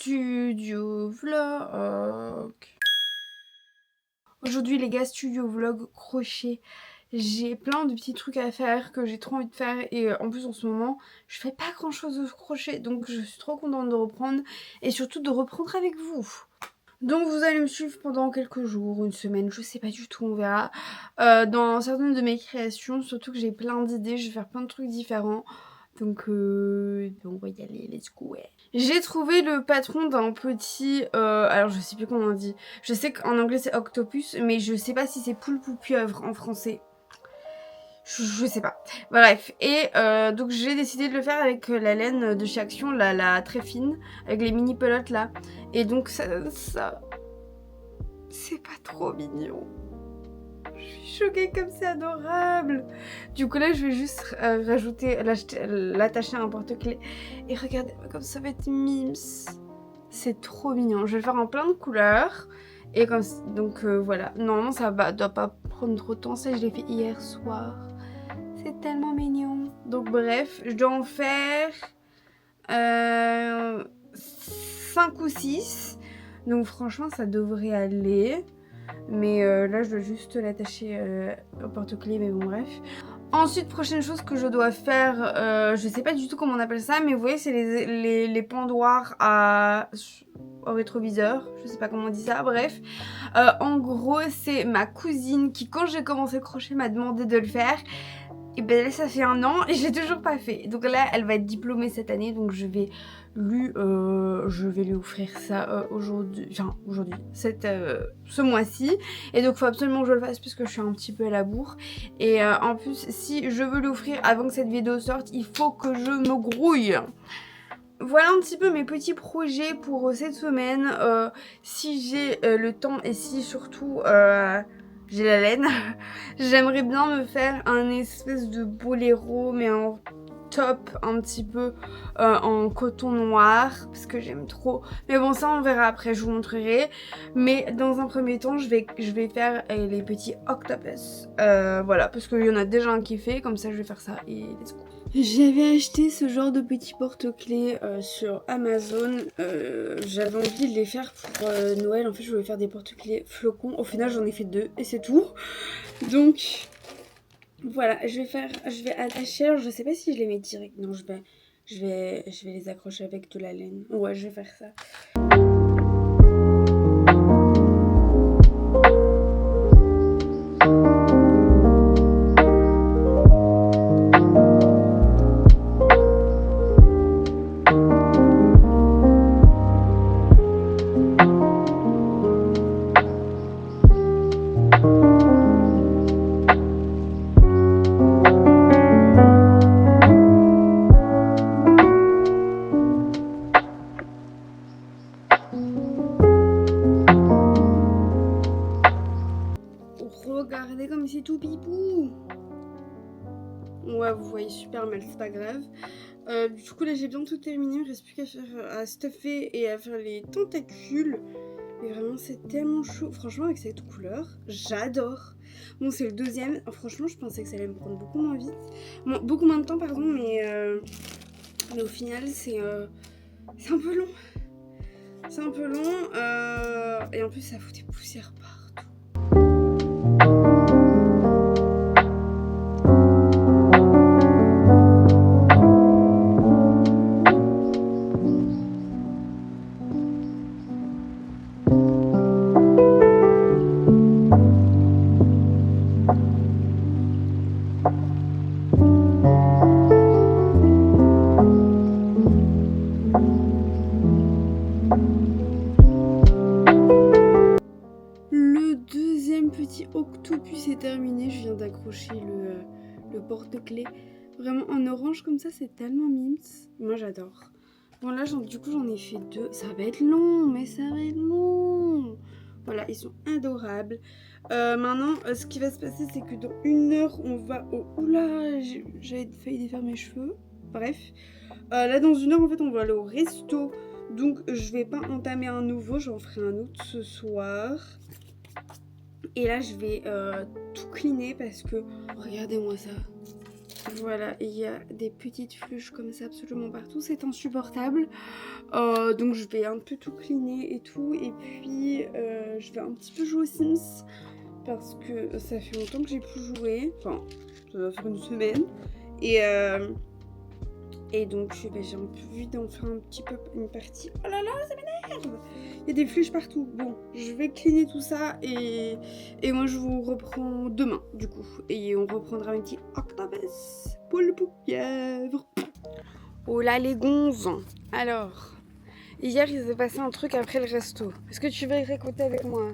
Studio Vlog. Aujourd'hui les gars, Studio Vlog crochet. J'ai plein de petits trucs à faire que j'ai trop envie de faire et en plus en ce moment je fais pas grand chose de crochet, donc je suis trop contente de reprendre et surtout de reprendre avec vous. Donc vous allez me suivre pendant quelques jours, une semaine, je sais pas du tout, on verra. Dans certaines de mes créations, surtout que j'ai plein d'idées, je vais faire plein de trucs différents. Donc on va y aller, let's go. Ouais. J'ai trouvé le patron d'un petit... alors je sais plus comment on dit. Je sais qu'en anglais c'est octopus, mais je sais pas si c'est poulpe ou pieuvre en français. Je sais pas. Bref, et donc j'ai décidé de le faire avec la laine de chez Action, la très fine, avec les mini pelotes là. Et donc ça c'est pas trop mignon. Je suis choquée comme c'est adorable. Du coup là je vais juste rajouter, l'attacher à un porte-clés. Et regardez comme ça va être mimes. C'est trop mignon. Je vais le faire en plein de couleurs. Et comme donc voilà. Normalement ça doit pas prendre trop de temps. Ça je l'ai fait hier soir. C'est tellement mignon. Donc bref, je dois en faire 5 ou 6. Donc franchement ça devrait aller. Mais là je dois juste l'attacher au porte-clés, mais bon bref. Ensuite, prochaine chose que je dois faire, je sais pas du tout comment on appelle ça, mais vous voyez c'est les pendoirs au rétroviseur, je sais pas comment on dit ça, bref. En gros c'est ma cousine qui quand j'ai commencé le crochet m'a demandé de le faire. Et ben là ça fait 1 an et j'ai toujours pas fait. Donc là elle va être diplômée cette année, donc je vais lui offrir ça aujourd'hui, ce mois-ci. Et donc faut absolument que je le fasse puisque je suis un petit peu à la bourre. Et en plus si je veux lui offrir avant que cette vidéo sorte, il faut que je me grouille. Voilà un petit peu mes petits projets pour cette semaine. Si j'ai le temps et si surtout j'ai la laine, j'aimerais bien me faire un espèce de boléro mais en top un petit peu en coton noir parce que j'aime trop. Mais bon ça on verra après, je vous montrerai. Mais dans un premier temps je vais faire les petits octopus. Voilà parce qu'il y en a déjà un qui est fait, comme ça je vais faire ça et let's go. J'avais acheté ce genre de petits porte-clés sur Amazon. J'avais envie de les faire pour Noël. En fait, je voulais faire des porte-clés flocons. Au final, j'en ai fait 2 et c'est tout. Donc, voilà, je vais attacher. Alors, je sais pas si je les mets direct. Non, je vais les accrocher avec de la laine. Ouais, je vais faire ça. Regardez comme c'est tout pipou. Ouais, vous voyez super mal, c'est pas grave. Du coup là j'ai bien tout terminé, il ne reste plus qu'à faire à stuffer et à faire les tentacules. Mais vraiment c'est tellement chaud. Franchement avec cette couleur, j'adore. Bon c'est le deuxième. Franchement je pensais que ça allait me prendre beaucoup moins vite. Bon, beaucoup moins de temps pardon, mais au final c'est un peu long. C'est un peu long et en plus ça fout des poussières partout. Octopus est terminé, je viens d'accrocher le porte-clés. Vraiment en orange comme ça, c'est tellement mimes. Moi j'adore. Bon là du coup j'en ai fait 2. Ça va être long, mais ça va être long. Voilà, ils sont adorables. Maintenant, ce qui va se passer, c'est que dans 1 heure, on va au... Oula, j'avais failli défaire mes cheveux. Bref. Là dans 1 heure, en fait, on va aller au resto. Donc je vais pas entamer un nouveau, j'en ferai un autre ce soir. Et là je vais tout cleaner parce que regardez-moi ça. Voilà, et il y a des petites fluches comme ça absolument partout, c'est insupportable. Donc je vais un peu tout cleaner et tout, et puis je vais un petit peu jouer aux Sims parce que ça fait longtemps que j'ai plus joué, enfin ça doit faire une semaine, et donc j'ai un peu envie d'en faire un petit peu une partie. Oh là là, ça m'énerve! Il y a des flèches partout. Bon, je vais cleaner tout ça et moi je vous reprends demain du coup. Et on reprendra un petit octopus, poulpe ou pieuvre. Oh là les gonzes! Alors, hier il s'est passé un truc après le resto. Est-ce que tu veux raconter avec moi?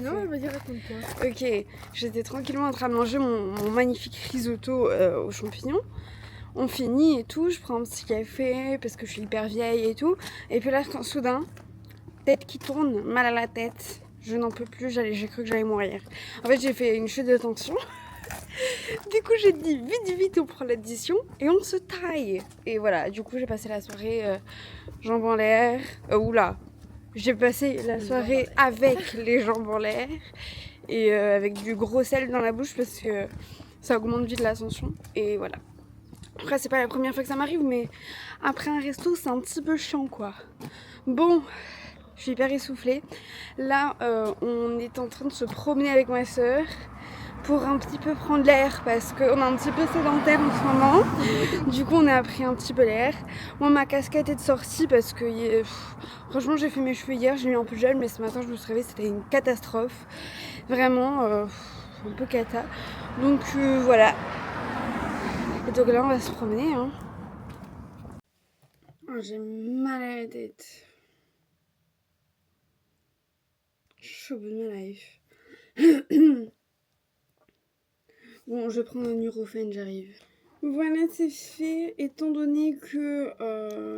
Non, vas-y, raconte-toi. Ok, j'étais tranquillement en train de manger mon magnifique risotto aux champignons. On finit et tout, je prends un petit café parce que je suis hyper vieille et tout. Et puis là, soudain, tête qui tourne, mal à la tête. Je n'en peux plus, j'ai cru que j'allais mourir. En fait, j'ai fait une chute de tension. Du coup, j'ai dit vite, on prend l'addition et on se taille. Et voilà, du coup, j'ai passé la soirée jambes en l'air. Oula, j'ai passé la soirée avec les jambes en l'air et avec du gros sel dans la bouche parce que ça augmente vite l'ascension. Et voilà. Après, c'est pas la première fois que ça m'arrive, mais après un resto, c'est un petit peu chiant, quoi. Bon, je suis hyper essoufflée. Là, on est en train de se promener avec ma soeur pour un petit peu prendre l'air parce qu'on est un petit peu sédentaire en ce moment. Du coup, on a pris un petit peu l'air. Moi, ma casquette est de sortie parce que franchement, j'ai fait mes cheveux hier, j'ai mis un peu de gel, mais ce matin, je me suis réveillée, c'était une catastrophe. Vraiment, un peu cata. Donc voilà. Et donc là, on va se promener. Hein. Oh, j'ai mal à la tête. Je suis au bout de ma life. Bon, je prends un Nurofen, j'arrive. Voilà, c'est fait. Étant donné que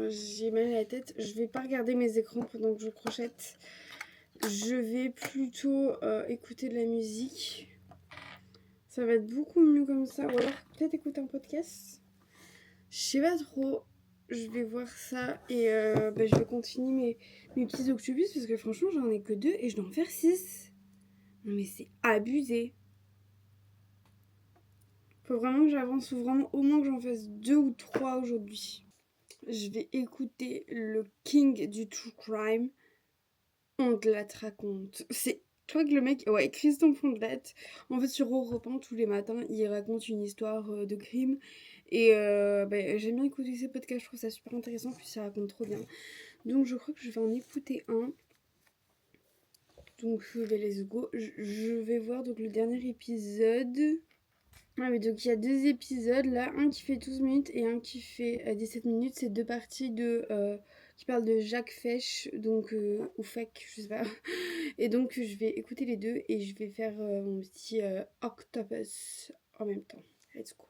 j'ai mal à la tête, je vais pas regarder mes écrans pendant que je crochette. Je vais plutôt écouter de la musique. Ça va être beaucoup mieux comme ça. Ou alors peut-être écouter un podcast. Je sais pas trop. Je vais voir ça et je vais continuer mes petits octopus parce que franchement j'en ai que 2 et je dois en faire 6. Non mais c'est abusé. Faut vraiment que j'avance ou vraiment au moins que j'en fasse 2 ou 3 aujourd'hui. Je vais écouter le king du true crime. On te la raconte. C'est toi que le mec... Ouais, Christian Fondelat. En fait sur Europe 1 tous les matins il raconte une histoire de crime. Et j'aime bien écouter ces podcasts, je trouve ça super intéressant, puis ça raconte trop bien. Donc je crois que je vais en écouter un. Donc let's go. Je vais voir donc le dernier épisode. Ah oui, donc il y a 2 épisodes là, un qui fait 12 minutes et un qui fait 17 minutes. C'est 2 parties qui parlent de Jacques Fesch, donc ou Feck, je sais pas. Et donc je vais écouter les deux et je vais faire mon petit octopus en même temps. Let's go.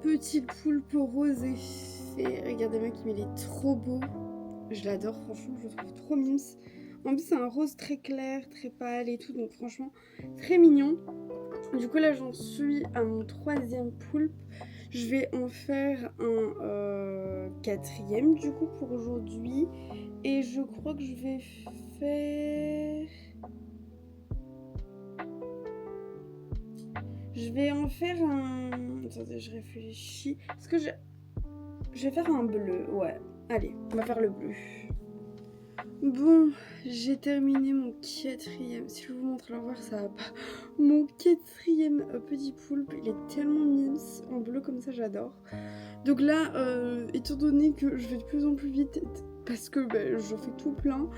Petit poulpe rose est fait. Regardez-moi qu'il est trop beau. Je l'adore, franchement, je le trouve trop mimes. En plus, c'est un rose très clair, très pâle et tout, donc franchement, très mignon. Du coup, là, j'en suis à mon 3e poulpe. Je vais en faire un 4e, du coup, pour aujourd'hui. Et je crois que je vais faire... Je vais en faire un... Attendez, je réfléchis. Est-ce que je vais faire un bleu, ouais. Allez, on va faire le bleu. Bon, j'ai terminé mon 4e. Si je vous montre l'envers, ça va pas. Mon 4e petit poulpe, il est tellement mimes. En bleu comme ça, j'adore. Donc là, étant donné que je vais de plus en plus vite, parce que j'en fais tout plein,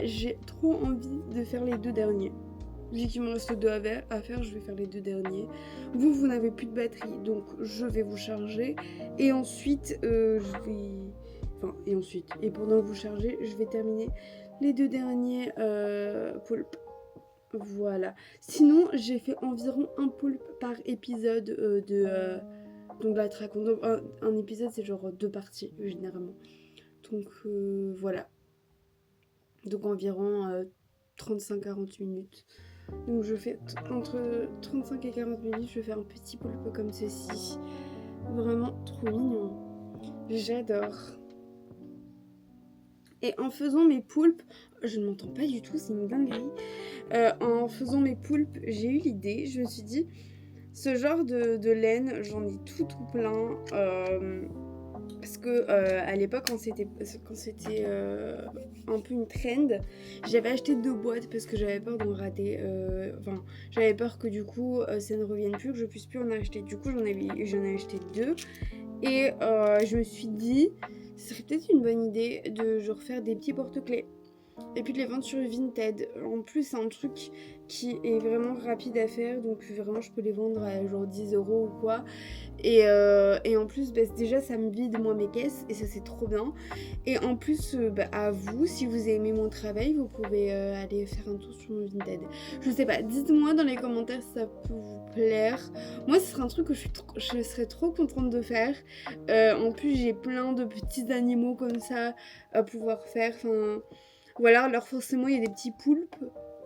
j'ai trop envie de faire les 2 derniers. Vu qu'il me reste 2 à faire, je vais faire les 2 derniers. Vous n'avez plus de batterie, donc je vais vous charger. Et ensuite, et pendant que vous chargez, je vais terminer les 2 derniers poulpes. Voilà. Sinon, j'ai fait environ un poulpe par épisode donc la traque. Donc, un épisode, c'est genre 2 parties, généralement. Donc, voilà. Donc, environ 35-40 minutes. Donc je fais entre 35 et 40 minutes, je fais un petit poulpe comme ceci. Vraiment trop mignon. J'adore. Et en faisant mes poulpes, je ne m'entends pas du tout, c'est une dinguerie. En faisant mes poulpes, j'ai eu l'idée, je me suis dit, ce genre de laine, j'en ai tout plein. Parce que à l'époque, quand c'était un peu une trend, j'avais acheté 2 boîtes parce que j'avais peur d'en rater. Enfin, j'avais peur que du coup ça ne revienne plus, que je puisse plus en acheter. Du coup, j'en ai acheté 2. Et je me suis dit, ce serait peut-être une bonne idée de refaire des petits porte-clés. Et puis de les vendre sur Vinted. En plus, c'est un truc qui est vraiment rapide à faire. Donc vraiment, je peux les vendre à genre 10 € ou quoi. Et en plus, bah, déjà, ça me vide moi mes caisses. Et ça, c'est trop bien. Et en plus, à vous, si vous aimez mon travail, vous pouvez aller faire un tour sur mon Vinted. Je sais pas, dites-moi dans les commentaires si ça peut vous plaire. Moi, ce serait un truc que je serais trop contente de faire. En plus, j'ai plein de petits animaux comme ça à pouvoir faire. Enfin... Voilà, alors forcément il y a des petits poulpes.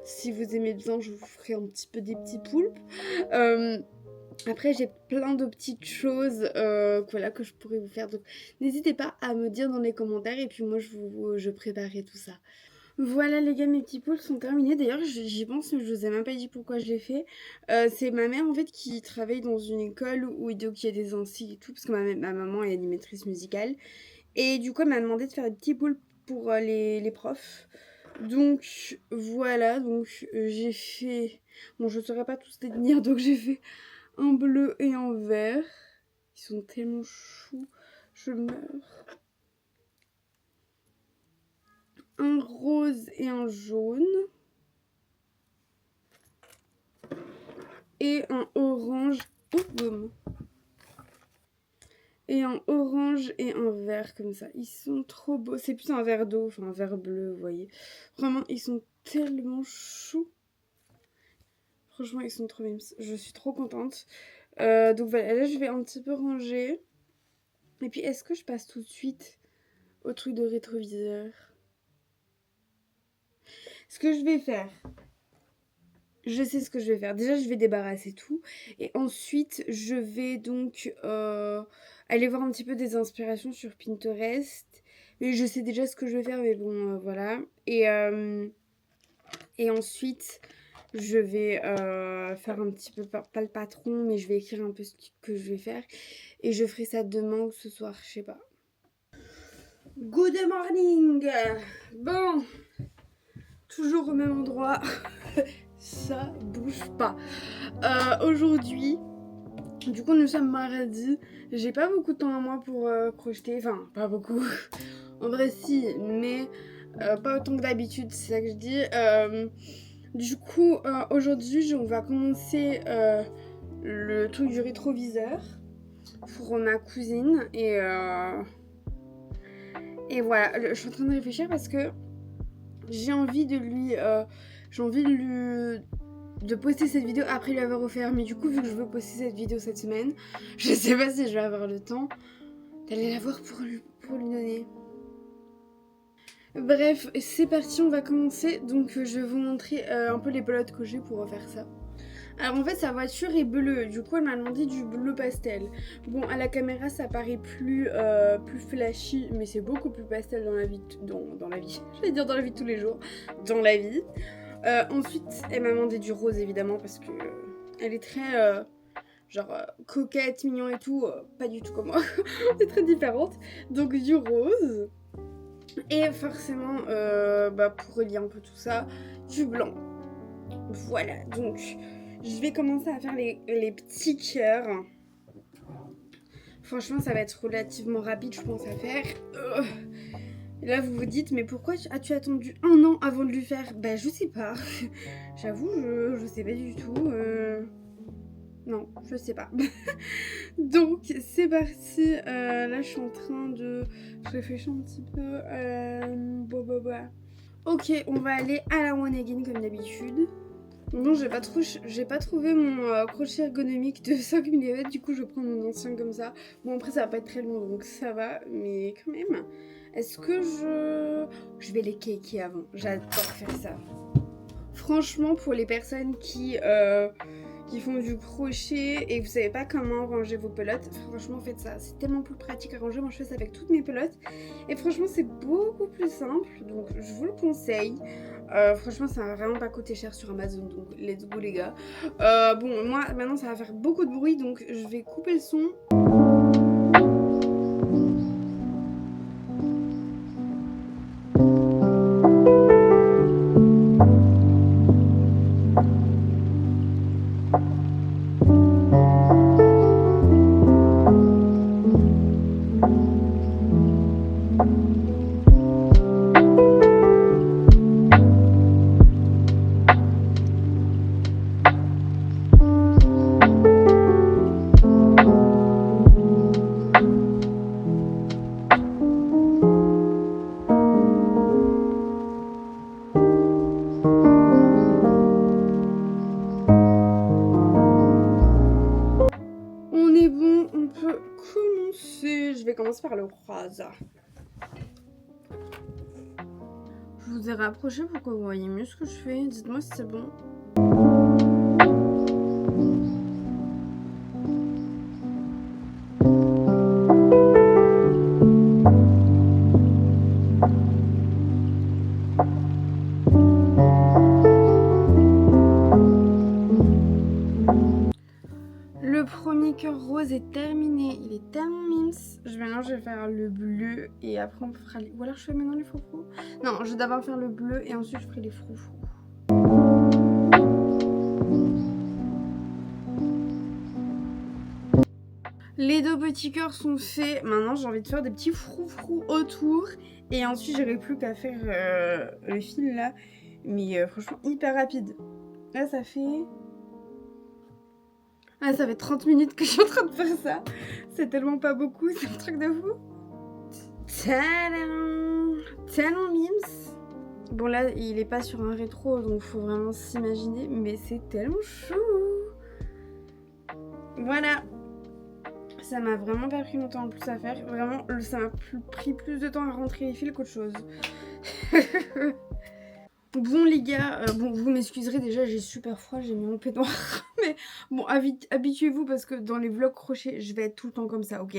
Si vous aimez bien, je vous ferai un petit peu des petits poulpes. Après, j'ai plein de petites choses voilà, que je pourrais vous faire. Donc n'hésitez pas à me dire dans les commentaires et puis moi je préparerai tout ça. Voilà les gars, mes petits poulpes sont terminés. D'ailleurs j'y pense, mais je vous ai même pas dit pourquoi je l'ai fait. C'est ma mère en fait qui travaille dans une école où il y a des anciens et tout. Parce que ma maman est animatrice musicale. Et du coup elle m'a demandé de faire des petits poulpes pour les profs. Donc voilà, donc j'ai fait... Bon, je ne saurais pas tous les tenir, donc j'ai fait un bleu et un vert. Ils sont tellement choux, je meurs. Un rose et un jaune. Et un orange... Oh, gomme. Et un orange et un vert comme ça. Ils sont trop beaux. C'est plus un vert d'eau, enfin un vert bleu, vous voyez. Vraiment, ils sont tellement choux. Franchement, ils sont trop mimes. Je suis trop contente. Donc voilà, là je vais un petit peu ranger. Et puis, est-ce que je passe tout de suite au truc de rétroviseur? Ce que je vais faire... Je sais ce que je vais faire. Déjà, je vais débarrasser tout. Et ensuite, je vais donc aller voir un petit peu des inspirations sur Pinterest. Mais je sais déjà ce que je vais faire, mais bon, voilà. Et ensuite, je vais faire un petit peu, pas le patron, mais je vais écrire un peu ce que je vais faire. Et je ferai ça demain ou ce soir, je sais pas. Good morning! Bon, toujours au même endroit. Ça bouge pas. Aujourd'hui, du coup nous sommes mardi. J'ai pas beaucoup de temps à moi pour crocheter. Enfin, pas beaucoup. En vrai si, mais pas autant que d'habitude, c'est ça que je dis. Du coup, aujourd'hui, on va commencer le truc du rétroviseur pour ma cousine. Et voilà, je suis en train de réfléchir parce que j'ai envie de lui... de poster cette vidéo après lui avoir offert. Mais du coup, vu que je veux poster cette vidéo cette semaine, je sais pas si je vais avoir le temps d'aller la voir pour lui donner. Bref, c'est parti, on va commencer. Donc je vais vous montrer un peu les pelotes que j'ai pour refaire ça. Alors en fait sa voiture est bleue, du coup elle m'a demandé du bleu pastel. Bon, à la caméra ça paraît plus flashy, mais c'est beaucoup plus pastel dans la vie, dans la vie, je vais dire dans la vie de tous les jours, dans la vie. Ensuite elle m'a demandé du rose évidemment parce que elle est très coquette, mignon et tout, pas du tout comme moi, c'est très différente. Donc du rose. Et forcément, pour relier un peu tout ça, du blanc. Voilà, donc je vais commencer à faire les petits cœurs. Franchement, ça va être relativement rapide, je pense, à faire. Et là, vous vous dites, mais pourquoi as-tu attendu 1 an avant de lui faire? Bah, je sais pas. J'avoue, je sais pas du tout. Non, je sais pas. Donc, c'est parti. Là, je suis en train de... Je réfléchis un petit peu. Ok, on va aller à la one again comme d'habitude. Bon, j'ai pas trouvé mon crochet ergonomique de 5 mm, du coup je prends mon ancien comme ça. Bon, après ça va pas être très long donc ça va, mais quand même. Est-ce que je vais les caker avant? J'adore faire ça. Franchement, pour les personnes qui font du crochet et vous savez pas comment ranger vos pelotes, franchement faites ça, c'est tellement plus pratique à ranger. Moi je fais ça avec toutes mes pelotes et franchement c'est beaucoup plus simple, donc je vous le conseille. Franchement ça va vraiment pas coûter cher sur Amazon, donc let's go les gars. Bon moi maintenant ça va faire beaucoup de bruit, donc je vais couper le son. On est bon, on peut commencer. Je vais commencer par le rose. Je vous ai rapproché pour que vous voyez mieux ce que je fais. Dites-moi si c'est bon. Le premier cœur rose est terminé, il est tellement mimes. Maintenant je vais faire le bleu et après on fera les... Ou alors je fais maintenant les froufrous. Non, je vais d'abord faire le bleu et ensuite je ferai les froufrous. Les deux petits cœurs sont faits. Maintenant j'ai envie de faire des petits froufrous autour. Et ensuite j'aurai plus qu'à faire le fil là. Mais franchement hyper rapide. Là ça fait... Ah, ça fait 30 minutes que je suis en train de faire ça. C'est tellement pas beaucoup, c'est un truc de fou. Tadam! Tellement mimes. Bon là, il est pas sur un rétro, donc faut vraiment s'imaginer. Mais c'est tellement chou. Voilà. Ça m'a vraiment pas pris longtemps en plus à faire. Vraiment, ça m'a pris plus de temps à rentrer les fils qu'autre chose. Bon les gars, bon vous m'excuserez déjà j'ai super froid, j'ai mis mon peignoir. Mais bon habituez-vous parce que dans les vlogs crochet je vais être tout le temps comme ça, ok.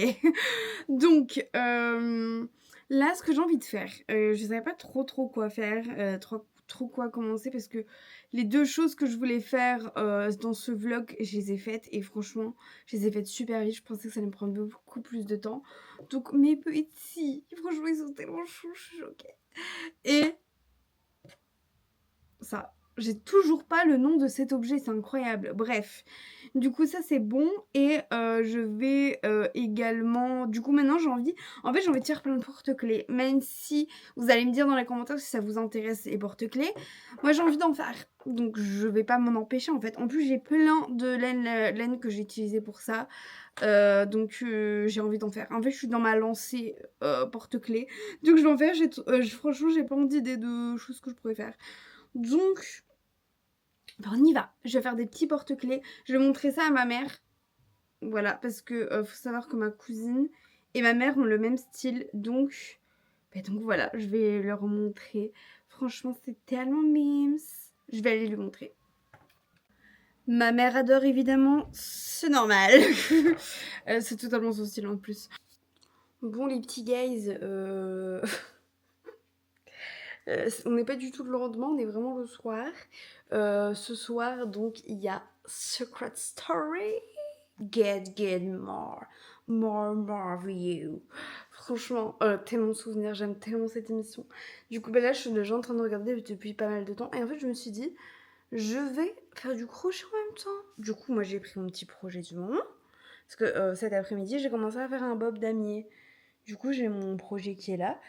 Donc là ce que j'ai envie de faire, je savais pas trop quoi faire, trop quoi commencer parce que les deux choses que je voulais faire dans ce vlog je les ai faites et franchement je les ai faites super vite, je pensais que ça allait me prendre beaucoup plus de temps. Donc mes petits, franchement ils sont tellement chou, je suis choquée. Et ça, j'ai toujours pas le nom de cet objet, c'est incroyable. Bref, du coup ça c'est bon et je vais également, du coup maintenant j'ai envie de faire plein de porte-clés, même si vous allez me dire dans les commentaires si ça vous intéresse les porte-clés. Moi j'ai envie d'en faire, donc je vais pas m'en empêcher en fait. En plus j'ai plein de laine que j'ai utilisée pour ça. Donc j'ai envie d'en faire. En fait je suis dans ma lancée porte-clés, donc je vais en faire. Franchement j'ai plein d'idées de choses que je pourrais faire. Donc, on y va. Je vais faire des petits porte-clés. Je vais montrer ça à ma mère. Voilà, parce que faut savoir que ma cousine et ma mère ont le même style. Donc voilà, je vais leur montrer. Franchement, c'est tellement mimes. Je vais aller lui montrer. Ma mère adore évidemment, c'est normal. C'est totalement son style en plus. Bon les petits guys, on n'est pas du tout le lendemain, on est vraiment le soir. Ce soir, donc, il y a Secret Story. Get more view. Franchement, tellement de souvenirs, j'aime tellement cette émission. Du coup, là, je suis déjà en train de regarder depuis pas mal de temps. Et en fait, je me suis dit, je vais faire du crochet en même temps. Du coup, moi, j'ai pris mon petit projet du moment. Parce que cet après-midi, j'ai commencé à faire un bob damier. Du coup, j'ai mon projet qui est là.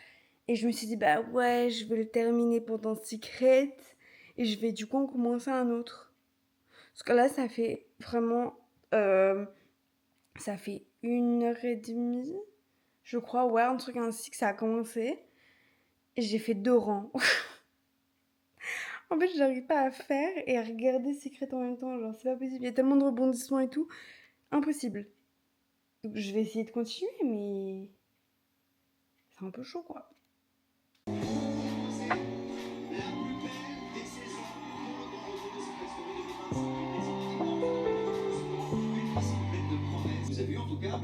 Et je me suis dit, bah ouais, je vais le terminer pendant Secret. Et je vais du coup en commencer un autre. Parce que là, ça fait vraiment... ça fait 1h30, je crois. Ouais, un truc ainsi que ça a commencé. Et j'ai fait 2 rangs. En fait, j'arrive pas à faire et à regarder Secret en même temps. Genre, c'est pas possible. Il y a tellement de rebondissements et tout. Impossible. Donc, je vais essayer de continuer, mais... c'est un peu chaud, quoi.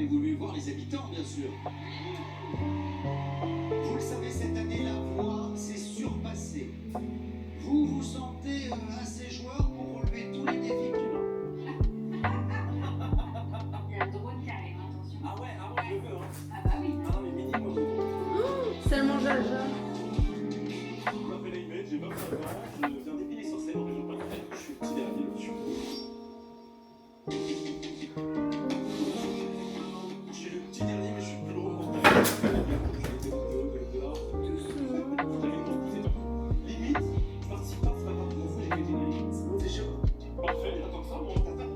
avez voulu voir les habitants, bien sûr. Vous le savez, cette année, la voie s'est surpassée. Vous vous sentez assez joueur pour relever tous les défis qu'il y a. Il y a le drone qui arrive, attention. Ah ouais, je veux, hein. Ah bah oui. Ah non, mais Mini, moi, je veux. Seulement Jaja. Je m'appelle Ahmed, j'ai 25 ans, je viens d'Épinay-sur-Seine, en région parisienne. Je suis le petit dernier au-dessus. Je suis le petit dernier, mais je suis le plus gros pour ta vie. Limite, je participe pas, c'est pas grave, je m'en fous, j'ai quelqu'un de limite. C'est chaud. Parfait, j'attends ça, bon, t'as pas.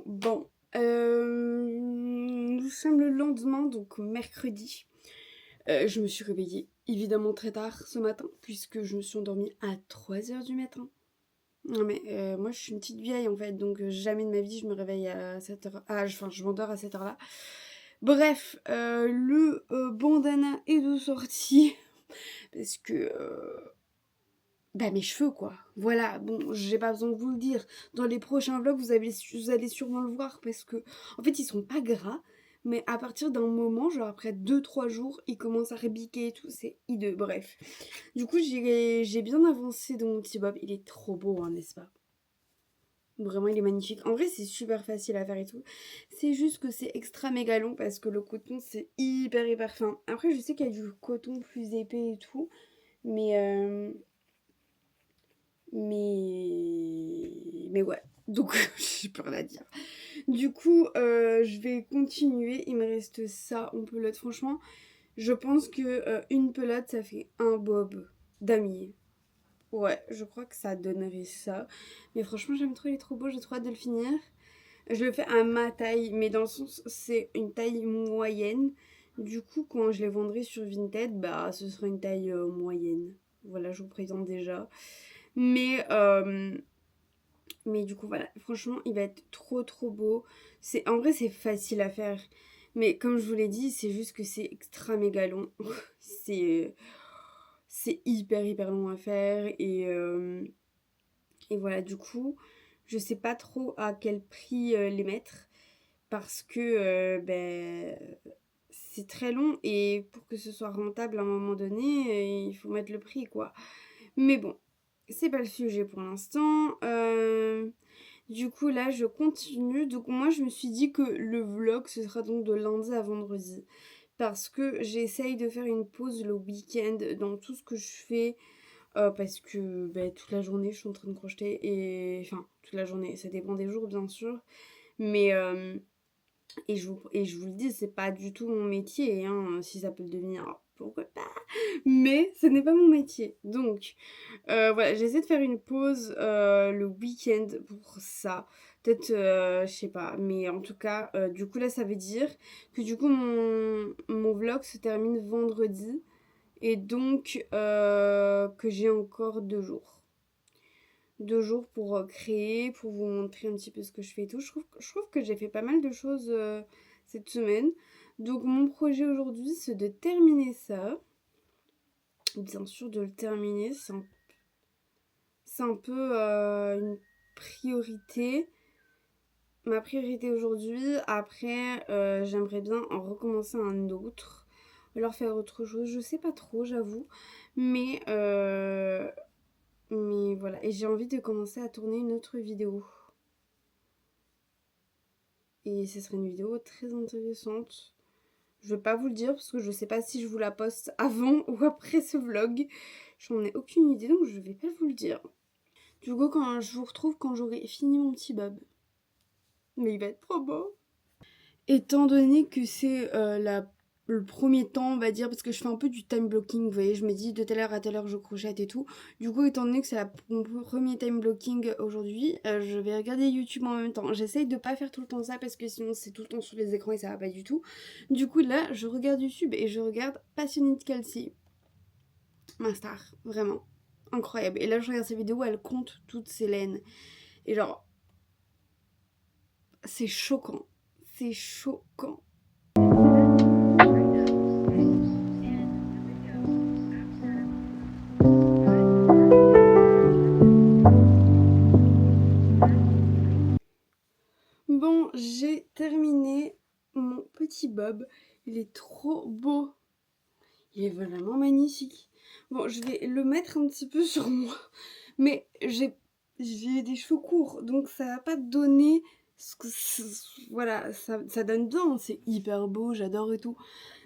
Bon. Nous sommes le lendemain, donc mercredi. Je me suis réveillée évidemment très tard ce matin, puisque je me suis endormie à 3h du matin. Non mais moi je suis une petite vieille en fait, donc jamais de ma vie je me réveille à 7h. Enfin je m'endors à cette heure-là. Bref, le bandana est de sortie, parce que... bah mes cheveux quoi, voilà, bon j'ai pas besoin de vous le dire, dans les prochains vlogs vous allez sûrement le voir parce que en fait ils sont pas gras, mais à partir d'un moment, genre après 2-3 jours, ils commencent à rebiquer et tout, c'est hideux, bref. Du coup j'ai bien avancé dans mon petit bob, il est trop beau hein, n'est-ce pas? Vraiment il est magnifique, en vrai c'est super facile à faire et tout, c'est juste que c'est extra méga long parce que le coton c'est hyper fin. Après je sais qu'il y a du coton plus épais et tout, mais ouais, donc j'ai plus rien à dire. Du coup, je vais continuer. Il me reste ça en pelote. Franchement, je pense que une pelote, ça fait un bob damier. Ouais, je crois que ça donnerait ça. Mais franchement, j'aime trop, il est trop beau. J'ai trop hâte de le finir. Je le fais à ma taille, mais dans le sens, c'est une taille moyenne. Du coup, quand je les vendrai sur Vinted, bah, ce sera une taille moyenne. Voilà, je vous présente déjà. Mais du coup voilà, franchement il va être trop beau. En vrai c'est facile à faire, mais comme je vous l'ai dit, c'est juste que c'est extra méga long. c'est hyper long à faire et voilà, du coup je sais pas trop à quel prix les mettre, parce que ben c'est très long et pour que ce soit rentable à un moment donné, il faut mettre le prix quoi. Mais bon, c'est pas le sujet pour l'instant. Du coup là je continue. Donc moi je me suis dit que le vlog ce sera donc de lundi à vendredi, parce que j'essaye de faire une pause le week-end dans tout ce que je fais, parce que toute la journée je suis en train de crocheter, et enfin toute la journée, ça dépend des jours bien sûr, mais et je vous le dis, c'est pas du tout mon métier, hein. Si ça peut le devenir, pourquoi pas, mais ce n'est pas mon métier. Donc voilà, j'essaie de faire une pause le week-end pour ça. Peut-être, je sais pas, mais en tout cas, du coup là ça veut dire que du coup mon vlog se termine vendredi, et donc que j'ai encore 2 jours. 2 jours pour créer, pour vous montrer un petit peu ce que je fais et tout. Je trouve que j'ai fait pas mal de choses cette semaine. Donc mon projet aujourd'hui, c'est de terminer ça. Bien sûr, de le terminer, c'est un peu une priorité. Ma priorité aujourd'hui. Après, j'aimerais bien en recommencer un autre. Ou alors faire autre chose. Je sais pas trop, j'avoue. Mais voilà, et j'ai envie de commencer à tourner une autre vidéo. Et ce serait une vidéo très intéressante. Je vais pas vous le dire parce que je sais pas si je vous la poste avant ou après ce vlog. J'en ai aucune idée, donc je vais pas vous le dire. Du coup, quand je vous retrouve quand j'aurai fini mon petit bob. Mais il va être trop beau. Étant donné que c'est le premier temps, on va dire, parce que je fais un peu du time blocking, vous voyez, je me dis de telle heure à telle heure je crochette et tout. Du coup, étant donné que c'est mon premier time blocking aujourd'hui, je vais regarder YouTube en même temps. J'essaye de pas faire tout le temps ça parce que sinon c'est tout le temps sur les écrans et ça va pas du tout. Du coup là, je regarde YouTube et je regarde Passionate Kelsey. Ma star, vraiment. Incroyable. Et là, je regarde ses vidéos, elle compte toutes ses laines. Et genre, c'est choquant. C'est choquant. Bon, j'ai petit bob. Il est trop beau. Il est vraiment magnifique. Bon, je vais le mettre un petit peu sur moi. Mais j'ai des cheveux courts, donc ça va pas donner ce que... Voilà, ça donne bien, c'est hyper beau, j'adore et tout.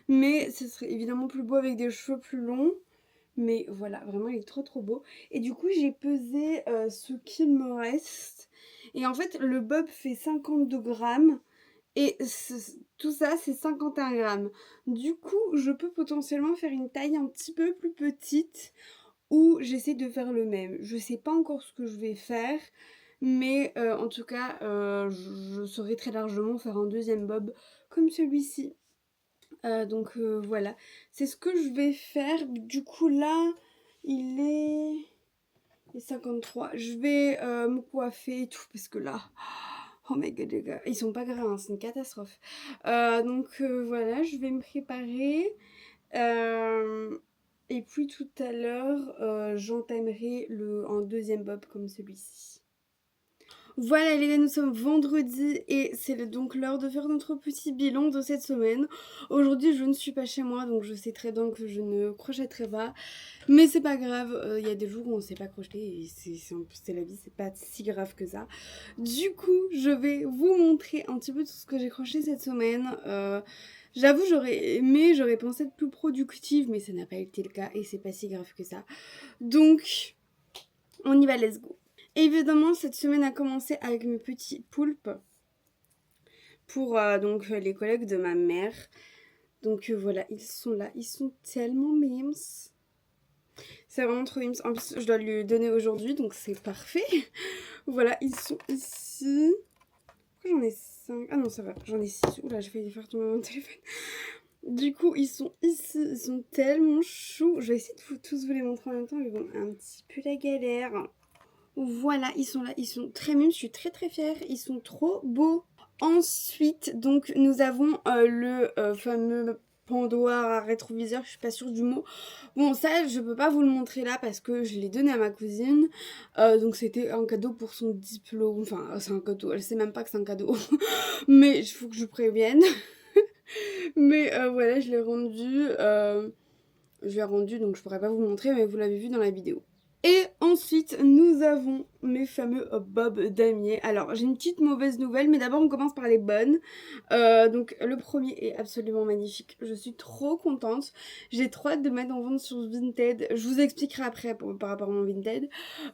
Mais ce serait évidemment plus beau avec des cheveux plus longs. Mais voilà, vraiment, il est trop trop beau. Et du coup, j'ai pesé ce qu'il me reste. Et en fait, le bob fait 52 grammes. Et tout ça, c'est 51 grammes. Du coup, je peux potentiellement faire une taille un petit peu plus petite ou j'essaie de faire le même. Je sais pas encore ce que je vais faire, mais en tout cas, je saurais très largement faire un deuxième bob comme celui-ci. Donc voilà, c'est ce que je vais faire. Du coup, là, il est 53. Je vais me coiffer et tout parce que là... Oh my god les gars, ils sont pas gras, hein, c'est une catastrophe. Donc voilà, je vais me préparer. Et puis tout à l'heure, j'entamerai un deuxième bob comme celui-ci. Voilà les gars, nous sommes vendredi et c'est donc l'heure de faire notre petit bilan de cette semaine. Aujourd'hui je ne suis pas chez moi donc je sais très bien que je ne crochetterai pas. Mais c'est pas grave, il y a des jours où on ne sait pas crocheter et c'est la vie, c'est pas si grave que ça. Du coup je vais vous montrer un petit peu tout ce que j'ai crocheté cette semaine. J'avoue j'aurais pensé être plus productive mais ça n'a pas été le cas et c'est pas si grave que ça. Donc on y va, let's go. Évidemment, cette semaine a commencé avec mes petits poulpes pour donc les collègues de ma mère. Donc voilà, ils sont là, ils sont tellement mimes. C'est vraiment trop mimes. En plus, je dois lui donner aujourd'hui, donc c'est parfait. Voilà, ils sont ici. Pourquoi j'en ai 5 ? Ah non, ça va, j'en ai 6. Oula, j'ai failli faire tomber mon téléphone. Du coup, ils sont ici, ils sont tellement choux. Je vais essayer de tous vous les montrer en même temps, mais bon, un petit peu la galère. Voilà, ils sont là, ils sont très mimes, je suis très très fière, ils sont trop beaux. Ensuite, donc, nous avons le fameux pendoir à rétroviseur, je suis pas sûre du mot. Bon, ça, je peux pas vous le montrer là parce que je l'ai donné à ma cousine. Donc, c'était un cadeau pour son diplôme. Enfin, c'est un cadeau, elle sait même pas que c'est un cadeau. Mais il faut que je prévienne. Mais voilà, je l'ai rendu, donc je pourrais pas vous le montrer, mais vous l'avez vu dans la vidéo. Et ensuite, nous avons mes fameux bobs damier. Alors, j'ai une petite mauvaise nouvelle, mais d'abord, on commence par les bonnes. Donc, le premier est absolument magnifique. Je suis trop contente. J'ai trop hâte de mettre en vente sur Vinted. Je vous expliquerai après par rapport à mon Vinted.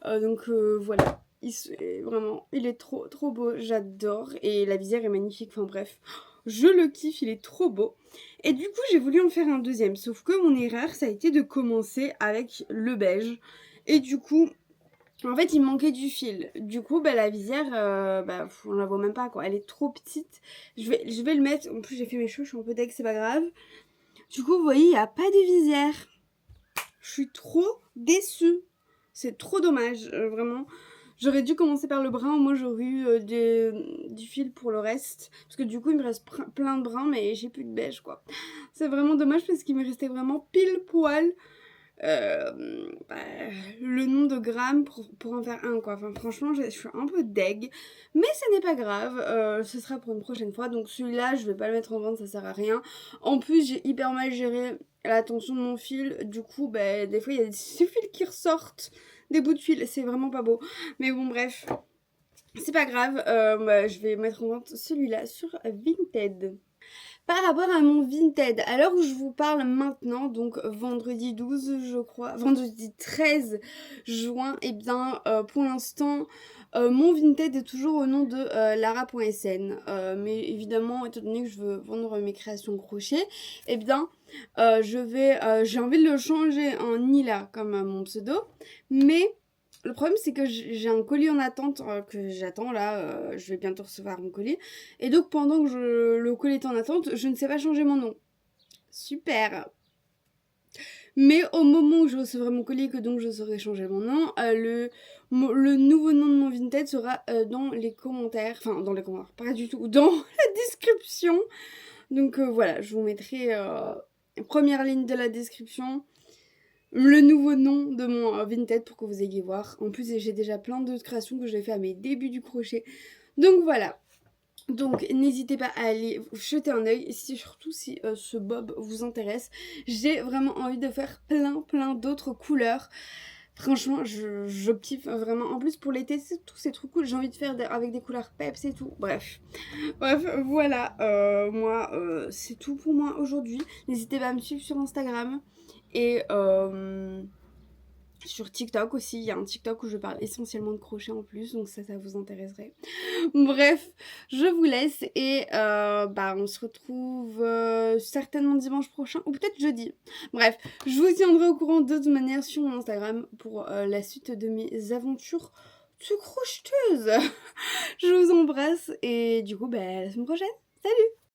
Donc, voilà. Il est trop, trop beau. J'adore. Et la visière est magnifique. Enfin, bref. Je le kiffe. Il est trop beau. Et du coup, j'ai voulu en faire un deuxième. Sauf que mon erreur, ça a été de commencer avec le beige. Et du coup, en fait, il manquait du fil. Du coup, la visière, on la voit même pas, quoi. Elle est trop petite. Je vais le mettre. En plus, j'ai fait mes cheveux, je suis un peu deg, c'est pas grave. Du coup, vous voyez, il n'y a pas de visière. Je suis trop déçue. C'est trop dommage, vraiment. J'aurais dû commencer par le brun, moi j'aurais eu du fil pour le reste. Parce que du coup, il me reste plein de bruns, mais j'ai plus de beige, quoi. C'est vraiment dommage parce qu'il me restait vraiment pile poil le nom de grammes pour en faire un, quoi. Enfin, franchement, je suis un peu deg, mais ce n'est pas grave, ce sera pour une prochaine fois. Donc celui-là, je vais pas le mettre en vente, ça sert à rien. En plus, j'ai hyper mal géré la tension de mon fil, du coup, des fois, il y a des fils qui ressortent, des bouts de fil, c'est vraiment pas beau. Mais bon, bref, c'est pas grave, je vais mettre en vente celui-là sur Vinted. Par rapport à mon Vinted, à l'heure où je vous parle maintenant, donc vendredi 12 je crois, vendredi 13 juin, et bien pour l'instant mon Vinted est toujours au nom de lara.sn, mais évidemment étant donné que je veux vendre mes créations crochet, et bien j'ai envie de le changer en Nila comme mon pseudo, mais le problème c'est que j'ai un colis en attente que j'attends là, je vais bientôt recevoir mon colis. Et donc pendant que le colis est en attente, je ne sais pas changer mon nom. Super. Mais au moment où je recevrai mon colis, que donc je saurai changer mon nom, le nouveau nom de mon Vinted sera dans les commentaires. Enfin dans les commentaires, pas du tout, dans la description. Donc voilà, je vous mettrai première ligne de la description le nouveau nom de mon Vinted pour que vous ayez voir. En plus, j'ai déjà plein d'autres créations que j'ai fait à mes débuts du crochet. Donc voilà. Donc n'hésitez pas à aller jeter un œil, et surtout si ce bob vous intéresse. J'ai vraiment envie de faire plein d'autres couleurs. Franchement, je kiffe vraiment. En plus, pour l'été, c'est trop cool. J'ai envie de faire avec des couleurs peps et tout. Bref, voilà. Moi, c'est tout pour moi aujourd'hui. N'hésitez pas à me suivre sur Instagram. Et sur TikTok aussi. Il y a un TikTok où je parle essentiellement de crochet en plus. Donc ça vous intéresserait. Bref, je vous laisse. Et on se retrouve certainement dimanche prochain. Ou peut-être jeudi. Bref, je vous tiendrai au courant de toute manière sur mon Instagram pour la suite de mes aventures de crocheteuse. Je vous embrasse et du coup, à la semaine prochaine. Salut!